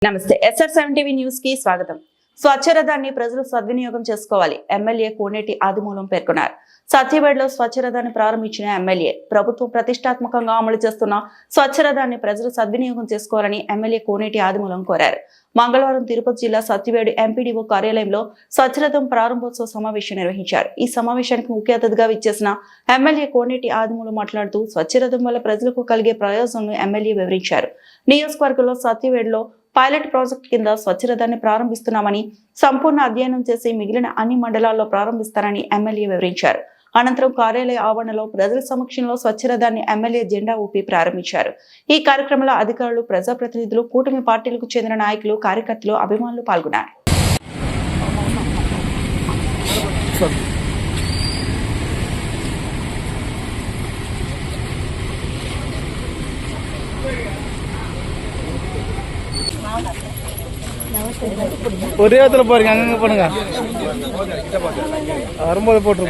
నమస్తే SR7 TV news కి స్వాగతం. స్వచ్ఛరథాన్ని ప్రజలు సద్వినియోగం చేసుకోవాలి. ఎమ్మెల్యే కోనేటి ఆదిమూలం పేర్కొన్నారు. సత్యవేడ్లో స్వచ్ఛరథాన్ని ప్రారంభించిన ఎమ్మెల్యే ప్రభుత్వం ప్రతిష్టాత్మకంగా అమలు చేస్తున్న స్వచ్ఛరథాన్ని ప్రజలు సద్వినియోగం చేసుకోవాలని ఎమ్మెల్యే కోనేటి ఆదిమూలం కోరారు. మంగళవారం తిరుపతి జిల్లా సత్యవేడు ఎంపీడీఓ కార్యాలయంలో స్వచ్ఛరథం ప్రారంభోత్సవ సమావేశం నిర్వహించారు. ఈ సమావేశానికి ముఖ్య అతిథిగా విచ్చేసిన ఎమ్మెల్యే కోనేటి ఆదిమూలం మాట్లాడుతూ స్వచ్ఛరథం వల్ల ప్రజలకు కలిగే ప్రయోజనాలను ఎమ్మెల్యే వివరించారు. నియోజకవర్గంలో సత్యవేడులో పైలట్ ప్రాజెక్ట్ కింద స్వచ్ఛరథాన్ని ప్రారంభిస్తున్నామని, సంపూర్ణ అధ్యయనం చేసి మిగిలిన అన్ని మండలాల్లో ప్రారంభిస్తారని ఎమ్మెల్యే వివరించారు. అనంతరం కార్యాలయ ఆవరణలో ప్రజల సమక్షంలో స్వచ్ఛరథాన్ని ఎమ్మెల్యే జెండా ఊపి ప్రారంభించారు. ఈ కార్యక్రమంలో అధికారులు, ప్రజాప్రతినిధులు, కూటమి పార్టీలకు చెందిన నాయకులు, కార్యకర్తలు, అభిమానులు పాల్గొన్నారు. ஒரே இடத்துல போறீங்க, அங்கங்க போடுங்க. வரும்போது போட்டு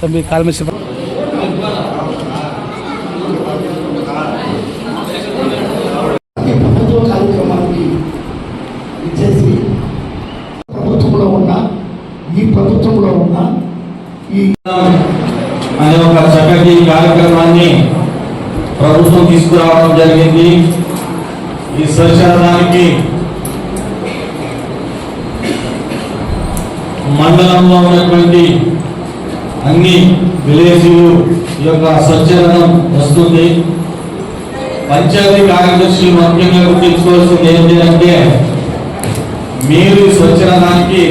तभी काल में से కార్యక్రమానికి ఇచ్చేసి ప్రభుత్వంలో ఉన్న ఈ అనే ఒక చక్కటి కార్యక్రమాన్ని ప్రభుత్వం తీసుకురావడం జరిగింది. ఈ స్వచ్ఛరథానికి మండలంలో ఉన్నటువంటి అన్ని విలేజ్లు ఈ యొక్క స్వచ్ఛరథం వస్తుంది. పంచాయతీ కార్యదర్శులు ముఖ్యంగా గుర్తించుకోవాల్సింది ఏంటి అంటే, మీరు స్వచ్ఛరథానికి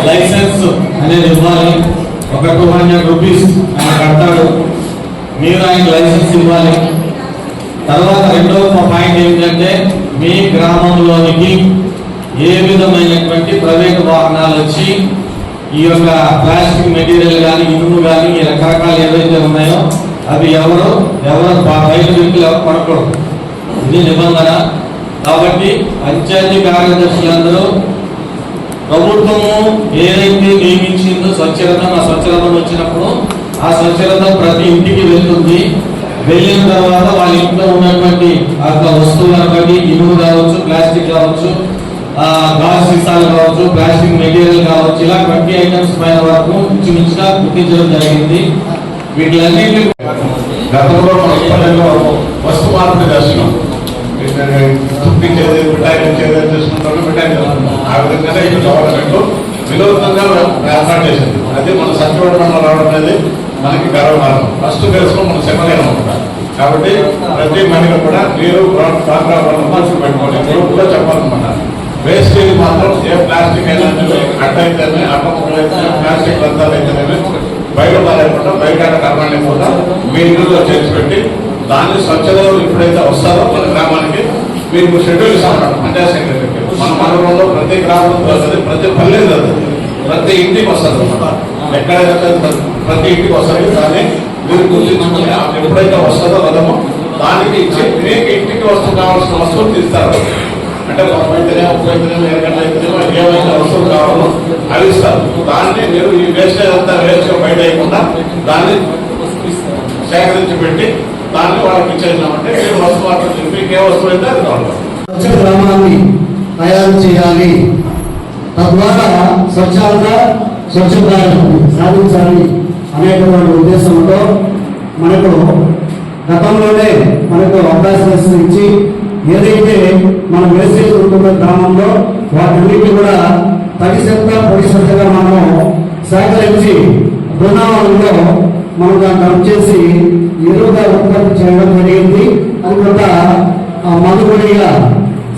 లైసెన్స్ అనేది ఇవ్వాలి. ఒక 200 రూపీస్ ఆయన కడతాడు, మీరు ఆయనకు లైసెన్స్ ఇవ్వాలి. తర్వాత రెండవ పాయింట్ ఏంటంటే, మీ గ్రామంలోనికి ఏ విధమైనటువంటి ప్రైవేట్ వాహనాలు వచ్చి ఈ యొక్క ప్లాస్టిక్ మెటీరియల్ కానీ, ఇనుము కానీ, రకరకాలు ఏవైతే ఉన్నాయో అవి ఎవరు బయట వ్యక్తులు ఎవరు కొనకూడదు. ఇది నిబంధన. కాబట్టి పంచాయతీ కార్యదర్శులందరూ ప్రభుత్వము ఏదైతే నియమించిందో స్వచ్ఛరథం, ఆ స్వచ్ఛరథం వచ్చినప్పుడు ఆ స్వచ్ఛరథం ప్రతి ఇంటికి వెళ్తుంది. వెళ్ళిన తర్వాత వాళ్ళ ఇంట్లో ఉన్నటువంటి ఆ వస్తువులను బట్టి, ఇనుము కావచ్చు, ప్లాస్టిక్ కావచ్చు, గాజు సీసాలు కావచ్చు, ప్లాస్టిక్ మెటీరియల్ కావచ్చు, ఇలా 20 ఐటమ్స్ పైన వరకు ఇంచుమించుగా గుర్తించడం జరిగింది. వీటిలన్నింటినీ గతంలో మన ఉత్పత్తిలో వస్తు మార్పిడి చేస్తున్నాం. చుట్టించేది, మిఠాయించేది చేసుకుంటాం, మిఠాయి చేస్తున్నాం. ఆ విధంగానే ఈ గవర్నమెంట్ వినూత్నంగా ఏర్పాటు చేసింది. అది మన సత్యవేడు మండలం రావడం అనేది మనకి గర్వకారణం. ఫస్ట్ ఫేజ్లో మన సెమలేనం ఉంటాం. కాబట్టి ప్రతి మహిళ కూడా మీరు పెట్టుకోండి. గ్రూప్ కూడా చెప్పాలన్నమాట. వేస్టేజ్ మాత్రం ఏ ప్లాస్టిక్ అయినా, అట్ట అయితేనే, అట్టముక్కలు అయితే, ప్లాస్టిక్ రంధ్రాలు అయితేనే బయట పారేయకుండా, బయట కర్మాన్ని కూడా మీ ఇంట్లో చేసి పెట్టి దాన్ని స్వచ్ఛత ఎప్పుడైతే వస్తారో మన గ్రామానికి మీకు షెడ్యూల్ ఇస్తాం. పంచాయత్ సెక్రటరీకి మన మండలంలో ప్రతి గ్రామం వస్తుంది, ప్రతి పల్లె జరుగుతుంది, ప్రతి ఇంటికి వస్తుంది అనమాట. ఎక్కడైతే ప్రతి ఇంటికి వస్తుంది. కానీ మీరు గుర్తించుకుని ఎప్పుడైతే వస్తుందో వదమో దానికి ఇచ్చి మీకు ఇంటికి కావాల్సిన వస్తువులు తీస్తారు. అంటే అయితేనే, ఉప్పు అయితేనే, ఎరగడ్డ అయితేనేమో ఏమైనా వస్తువులు కావాలో అవి ఇస్తారు. దాన్ని మీరు ఈ వేస్టేజ్ అంతా వేస్ట్ బయట అయ్యకుండా దాన్ని సేకరించి పెట్టి దాన్ని వాళ్ళకి ఇచ్చేసినామంటే మీరు వస్తువు అట్లా చెప్పి ఏ వస్తువు అయితే అది కావాలి. స్వచ్ఛ గ్రామాన్ని తయారు చేయాలి, తద్వారా స్వచ్ఛత సాధించాలి అనేటువంటి ఉద్దేశంతో మనకు గతంలోనే అవకాశం ఇచ్చి ఏదైతే మనం వేస్టేజ్ ఉంటుందో గ్రామంలో వాటిన్నింటినీ కూడా తడి చెత్త, పొడి చెత్తగా మనం సేకరించి బృందావనంలో మనం దాన్ని డంప్ చేసి ఎరువుగా ఉత్పత్తి చేయడం జరిగింది. అది కూడా మనుగొడిగా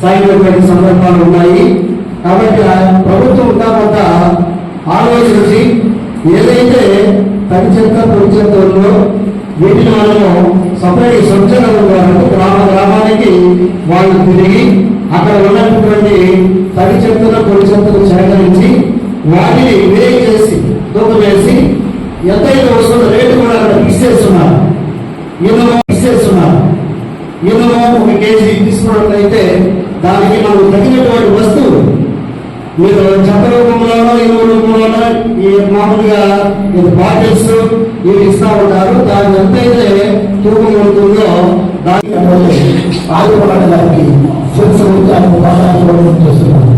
సాగినటువంటి సందర్భాలు ఉన్నాయి. కాబట్టి ప్రభుత్వం ఇంకా కొంత ఆలోచించి ఏదైతే తడి చెత్త, పొడి చెత్త ఉందో వీటిని మనము సపరేట్ స్వచ్ఛంగా గ్రామానికి వాళ్ళు తిరిగి అక్కడ ఉన్నటువంటి తడి చెత్తను పొడి చెత్తను సేకరించి వాటిని వేయి చేసి తూకం వేసి ఎంతైతే వస్తుందో రేటు కూడా అక్కడ ఫిక్స్ చేస్తున్నారు. ఇనుము 1 కేజీ తీసుకున్నట్లయితే దానికి మనకు తగినటువంటి వస్తువు మీరు చెత్త రూపంలోనో ఇనుము రూపంలోనో ఈ మామూలుగా ఇది బాటిల్స్ ఇవి ఇస్తా ఉంటారు. దాని ఎంతైతే తూకం ఉంటుందో దానికి ఆదుకోవడానికి చేస్తున్నారు.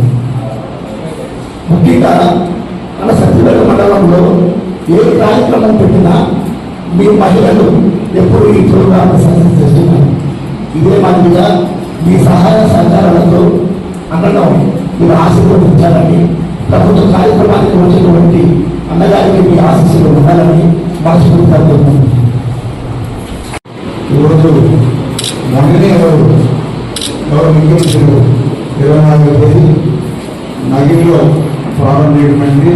ముఖ్యంగా మన సత్యవేడ మండలంలో ఏ కార్యక్రమం పెట్టినా మీ మహిళలు ఎప్పుడు ఈ ప్రోగ్రామ్ సక్సెస్ చేస్తున్నారు. ఇదే మాదిరిగా మీ సహాయ సహకారాలతో అన్నడం మీరు ఆశీర్వదించాలని, ప్రభుత్వ కార్యక్రమానికి వచ్చినటువంటి అన్నగారికి మీ ఆశీస్సులు ఉండాలని మనస్ఫూర్తిగా కోరుకుంటున్నాను. ఈరోజు మొన్ననే గౌరవ ముఖ్యమంత్రులు 24వ తేదీ నగిరిలో ప్రారంభించబడింది.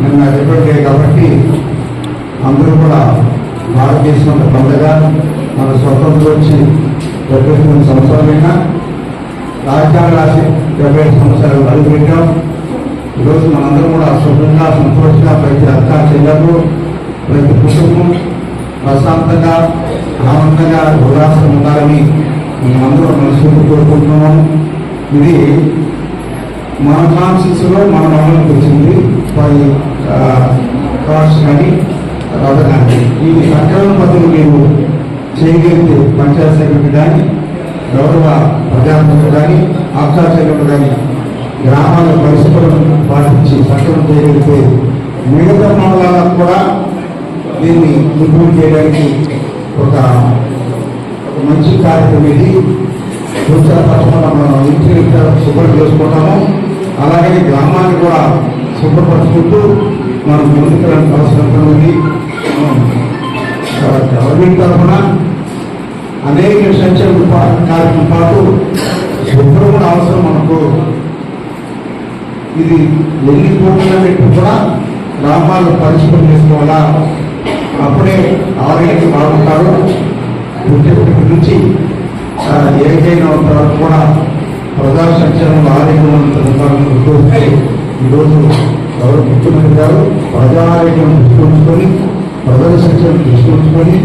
నిన్న రిపబ్లిక్ డే కాబట్టి అందరూ కూడా భారతదేశం పండుగ మన స్వతంత్రం వచ్చి 78 సంవత్సరాలైనా రాజ్యాంగ రాసి 75 సంవత్సరాలు అడుగుపెట్టాం. ఈరోజు మనందరం కూడా సుఖంగా సంతోషంగా ప్రతి అక్క చెల్లెలు ప్రతి కుటుంబం ప్రశాంతంగా ఆనందంగా ఉల్లాసం ఉండాలని మేమందరూ మనస్ఫూర్తి కోరుకుంటున్నాము. ఇది మన కాన్స్టిట్యూన్సీలో మన మండలికి వచ్చింది 10 కార్డ్స్ కానీ రద్దు కానీ ఈ సక్రమ పద్ధతులు మీరు చేయగలిగితే పంచాయత్ సెక్రటరీ కానీ గౌరవ ప్రజాప్రతినిధులు కానీ ఆక్షాచర్యులు కానీ గ్రామాల పరిస్థితులను పాటించి సక్రమం చేయగలిగితే మిగతా మండలాలకు కూడా దీన్ని ఇంప్రూవ్ చేయడానికి ఒక మంచి కార్యక్రమం ఇది. తప్పకుండా మనం ఇంటిని శుభ్రం చేసుకుంటాము. అలాగే గ్రామాన్ని కూడా శుభ్రపరుచుకుంటూ మనం ముందుకు అవసరం ఉంది. గవర్నమెంట్ తరఫున అనేక సంక్షేమ కార్యక్రమం పాటు శుభ్రం కూడా అవసరం మనకు. ఇది ఎన్ని కోట్ల పెట్టి కూడా గ్రామాలు పరిశుభ్రం చేసుకోవాలా, అప్పుడే ఆరోగ్యానికి బాగుంటారు. పుట్టినప్పటి నుంచి ఏకైనా వరకు కూడా ప్రజా సంక్షేమంలో ఆరోగ్యం ఉద్యోగిస్తే ఈరోజు గౌరవ ముఖ్యమంత్రి గారు ప్రజా ఆరోగ్యం దృష్టి ఉంచుకొని ప్రజల సంక్షేమం దృష్టి ఉంచుకొని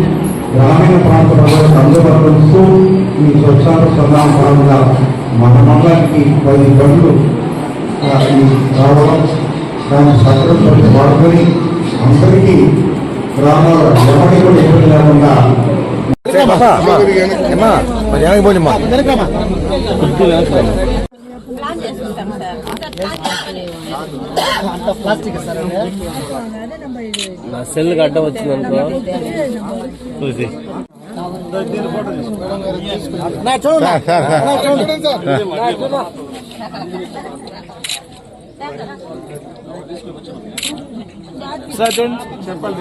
గ్రామీణ ప్రాంత ప్రజలకు అందుబాటులో ఈ స్వచ్ఛాంత సంధానం పరంగా మన మండలానికి 10 బండ్లు రావడం, దాన్ని సక్రమంగా వాడుకొని అందరికీ గ్రామాల ఎవరికి కూడా ఇబ్బంది లేకుండా నా సెల్ అడ్డం వచ్చింది అనుకో చూసి సార్ చూడండి చెప్పాలి.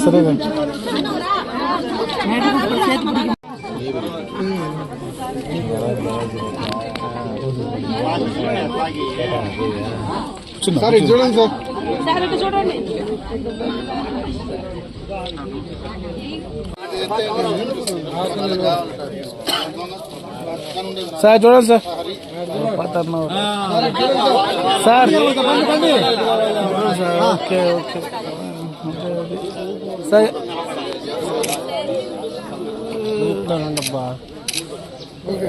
సరే సార్ ఇది చూడండి సార్ చూడండి. సార్ చూడండి sir sir okay okay sir అబ్బా ఓకే